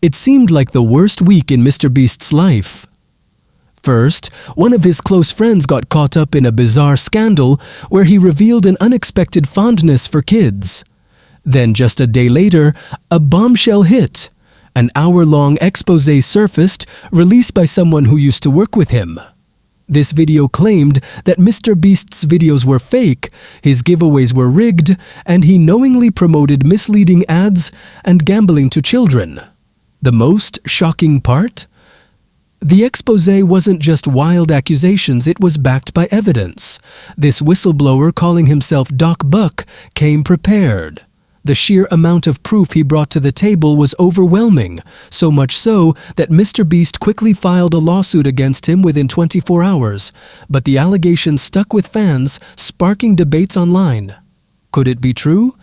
It seemed like the worst week in MrBeast's life. First, one of his close friends got caught up in a bizarre scandal where he revealed an unexpected fondness for kids. Then just a day later, a bombshell hit. An hour-long exposé surfaced, released by someone who used to work with him. This video claimed that MrBeast's videos were fake, his giveaways were rigged, and he knowingly promoted misleading ads and gambling to children. The most shocking part? The exposé wasn't just wild accusations, it was backed by evidence. This whistleblower, calling himself Doc Buck, came prepared. The sheer amount of proof he brought to the table was overwhelming, so much so that MrBeast quickly filed a lawsuit against him within 24 hours. But the allegations stuck with fans, sparking debates online. Could it be true?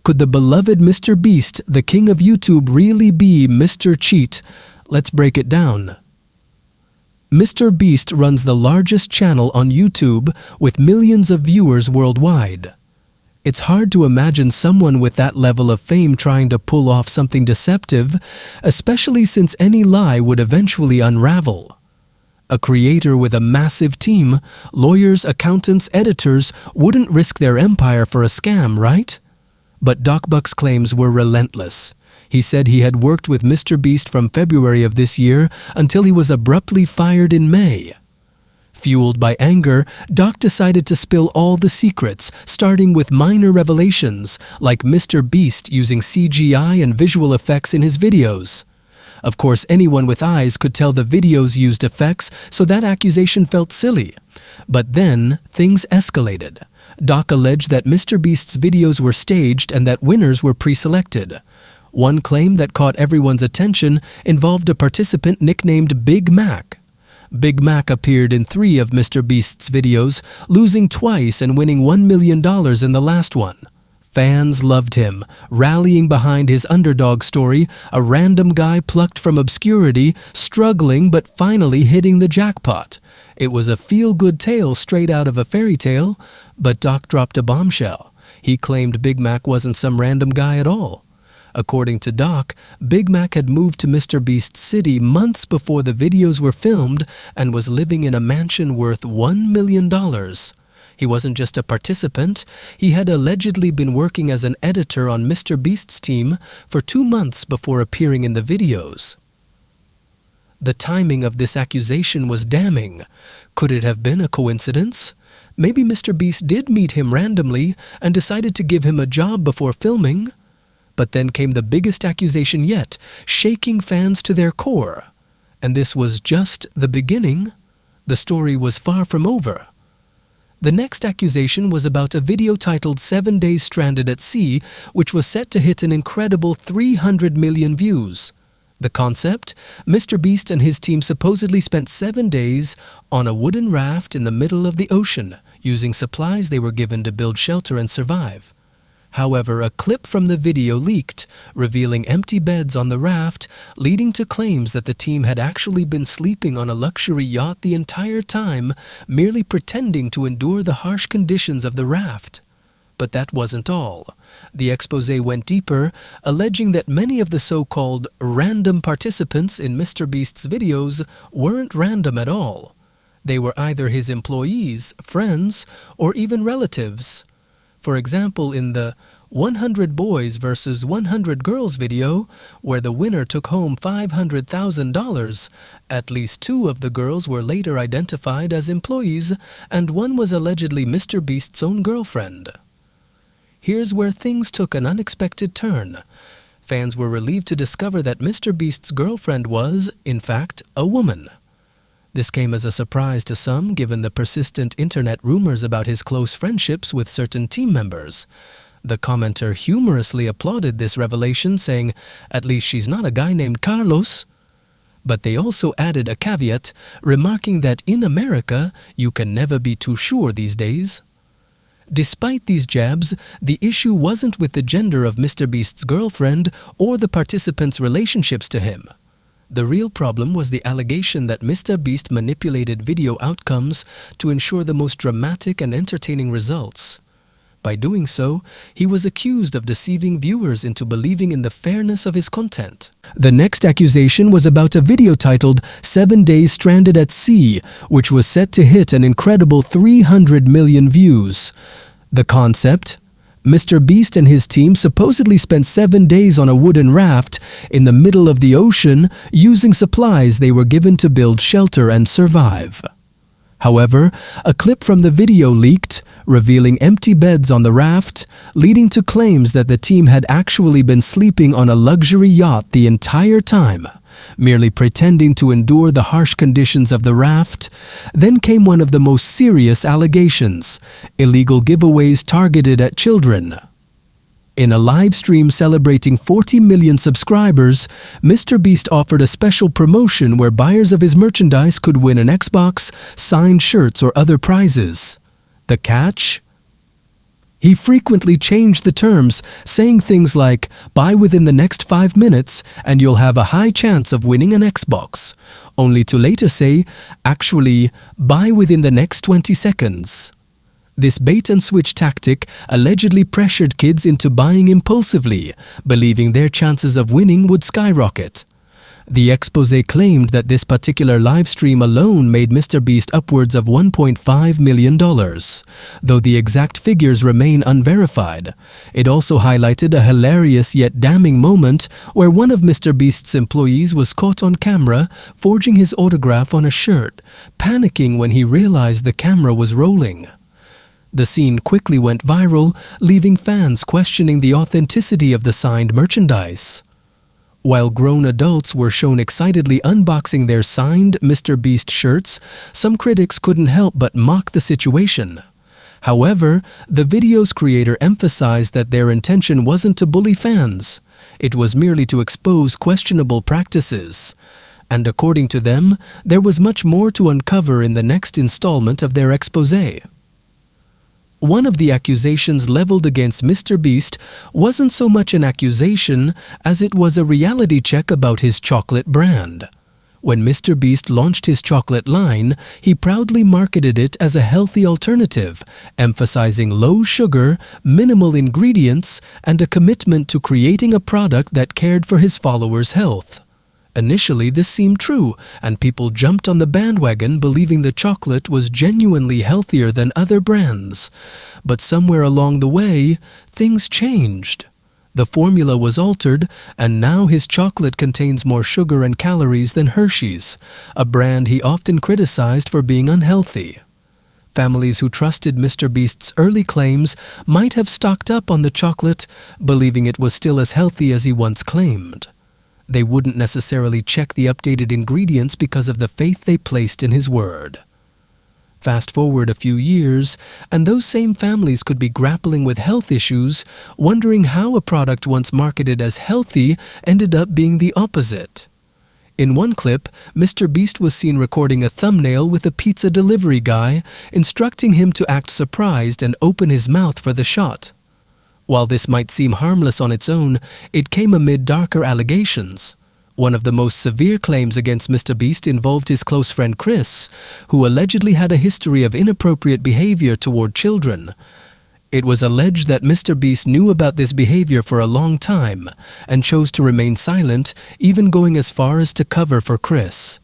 Could the beloved MrBeast, the king of YouTube, really be Mr. Cheat? Let's break it down. MrBeast runs the largest channel on YouTube with millions of viewers worldwide. It's hard to imagine someone with that level of fame trying to pull off something deceptive, especially since any lie would eventually unravel. A creator with a massive team, lawyers, accountants, editors, wouldn't risk their empire for a scam, right? But Doc Buck's claims were relentless. He said he had worked with MrBeast from February of this year until he was abruptly fired in May. Fueled by anger, Doc decided to spill all the secrets, starting with minor revelations, like MrBeast using CGI and visual effects in his videos. Of course, anyone with eyes could tell the videos used effects, so that accusation felt silly. But then, things escalated. Doc alleged that MrBeast's videos were staged and that winners were pre-selected. One claim that caught everyone's attention involved a participant nicknamed Big Mac. Big Mac appeared in 3 of MrBeast's videos, losing twice and winning $1 million in the last one. Fans loved him, rallying behind his underdog story, a random guy plucked from obscurity, struggling but finally hitting the jackpot. It was a feel-good tale straight out of a fairy tale, but Doc dropped a bombshell. He claimed Big Mac wasn't some random guy at all. According to Doc, Big Mac had moved to MrBeast's city months before the videos were filmed and was living in a mansion worth $1 million. He wasn't just a participant, he had allegedly been working as an editor on MrBeast's team for 2 months before appearing in the videos. The timing of this accusation was damning. Could it have been a coincidence? Maybe MrBeast did meet him randomly and decided to give him a job before filming. But then came the biggest accusation yet, shaking fans to their core. And this was just the beginning. The story was far from over. The next accusation was about a video titled 7 Days Stranded at Sea, which was set to hit an incredible 300 million views. The concept? MrBeast and his team supposedly spent 7 days on a wooden raft in the middle of the ocean, using supplies they were given to build shelter and survive. However, a clip from the video leaked, revealing empty beds on the raft, leading to claims that the team had actually been sleeping on a luxury yacht the entire time, merely pretending to endure the harsh conditions of the raft. But that wasn't all. The exposé went deeper, alleging that many of the so-called random participants in MrBeast's videos weren't random at all. They were either his employees, friends, or even relatives. For example, in the 100 Boys vs. 100 Girls video, where the winner took home $500,000, at least 2 of the girls were later identified as employees, and one was allegedly MrBeast's own girlfriend. Here's where things took an unexpected turn. Fans were relieved to discover that MrBeast's girlfriend was, in fact, a woman. This came as a surprise to some, given the persistent internet rumors about his close friendships with certain team members. The commenter humorously applauded this revelation, saying, "At least she's not a guy named Carlos." But they also added a caveat, remarking that in America, you can never be too sure these days. Despite these jabs, the issue wasn't with the gender of MrBeast's girlfriend or the participants' relationships to him. The real problem was the allegation that MrBeast manipulated video outcomes to ensure the most dramatic and entertaining results. By doing so, he was accused of deceiving viewers into believing in the fairness of his content. The next accusation was about a video titled 7 Days Stranded at Sea, which was set to hit an incredible 300 million views. The concept? MrBeast and his team supposedly spent 7 days on a wooden raft in the middle of the ocean using supplies they were given to build shelter and survive. However, a clip from the video leaked, revealing empty beds on the raft, leading to claims that the team had actually been sleeping on a luxury yacht the entire time, merely pretending to endure the harsh conditions of the raft. Then came one of the most serious allegations: illegal giveaways targeted at children. In a live stream celebrating 40 million subscribers, MrBeast offered a special promotion where buyers of his merchandise could win an Xbox, signed shirts, or other prizes. The catch? He frequently changed the terms, saying things like, "Buy within the next 5 minutes and you'll have a high chance of winning an Xbox," only to later say, "Actually, buy within the next 20 seconds. This bait-and-switch tactic allegedly pressured kids into buying impulsively, believing their chances of winning would skyrocket. The expose claimed that this particular live stream alone made MrBeast upwards of $1.5 million, though the exact figures remain unverified. It also highlighted a hilarious yet damning moment where one of MrBeast's employees was caught on camera forging his autograph on a shirt, panicking when he realized the camera was rolling. The scene quickly went viral, leaving fans questioning the authenticity of the signed merchandise. While grown adults were shown excitedly unboxing their signed MrBeast shirts, some critics couldn't help but mock the situation. However, the video's creator emphasized that their intention wasn't to bully fans. It was merely to expose questionable practices. And according to them, there was much more to uncover in the next installment of their expose. One of the accusations leveled against MrBeast wasn't so much an accusation as it was a reality check about his chocolate brand. When MrBeast launched his chocolate line, he proudly marketed it as a healthy alternative, emphasizing low sugar, minimal ingredients, and a commitment to creating a product that cared for his followers' health. Initially, this seemed true, and people jumped on the bandwagon believing the chocolate was genuinely healthier than other brands. But somewhere along the way, things changed. The formula was altered, and now his chocolate contains more sugar and calories than Hershey's, a brand he often criticized for being unhealthy. Families who trusted MrBeast's early claims might have stocked up on the chocolate, believing it was still as healthy as he once claimed. They wouldn't necessarily check the updated ingredients because of the faith they placed in his word. Fast forward a few years, and those same families could be grappling with health issues, wondering how a product once marketed as healthy ended up being the opposite. In one clip, MrBeast was seen recording a thumbnail with a pizza delivery guy, instructing him to act surprised and open his mouth for the shot. While this might seem harmless on its own, it came amid darker allegations. One of the most severe claims against MrBeast involved his close friend Chris, who allegedly had a history of inappropriate behavior toward children. It was alleged that MrBeast knew about this behavior for a long time and chose to remain silent, even going as far as to cover for Chris.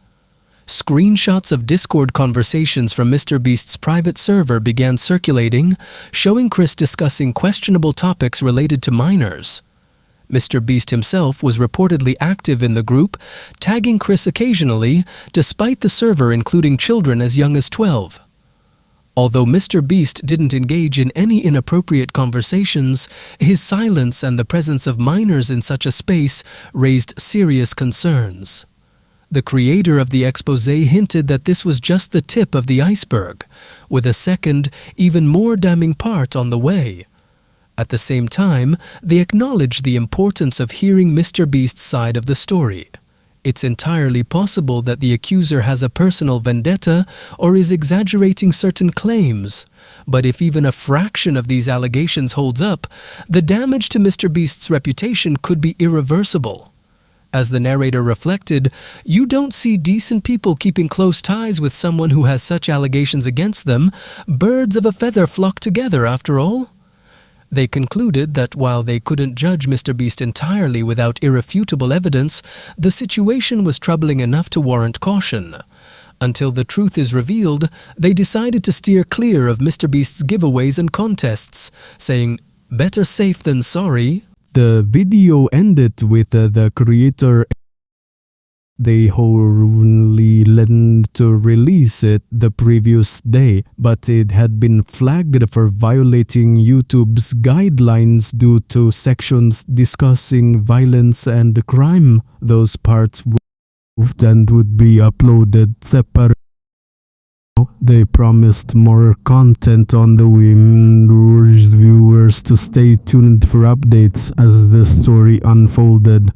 Screenshots of Discord conversations from MrBeast's private server began circulating, showing Chris discussing questionable topics related to minors. MrBeast himself was reportedly active in the group, tagging Chris occasionally, despite the server including children as young as 12. Although MrBeast didn't engage in any inappropriate conversations, his silence and the presence of minors in such a space raised serious concerns. The creator of the expose hinted that this was just the tip of the iceberg, with a second, even more damning part on the way. At the same time, they acknowledged the importance of hearing MrBeast's side of the story. It's entirely possible that the accuser has a personal vendetta or is exaggerating certain claims. But if even a fraction of these allegations holds up, the damage to MrBeast's reputation could be irreversible. As the narrator reflected, you don't see decent people keeping close ties with someone who has such allegations against them. Birds of a feather flock together, after all. They concluded that while they couldn't judge MrBeast entirely without irrefutable evidence, the situation was troubling enough to warrant caution. Until the truth is revealed, they decided to steer clear of MrBeast's giveaways and contests, saying, "Better safe than sorry." The video ended with the creator they only lent to release it the previous day, but it had been flagged for violating YouTube's guidelines due to sections discussing violence and crime. Those parts and would be uploaded separately. They promised more content on the whim, urged viewers to stay tuned for updates as the story unfolded.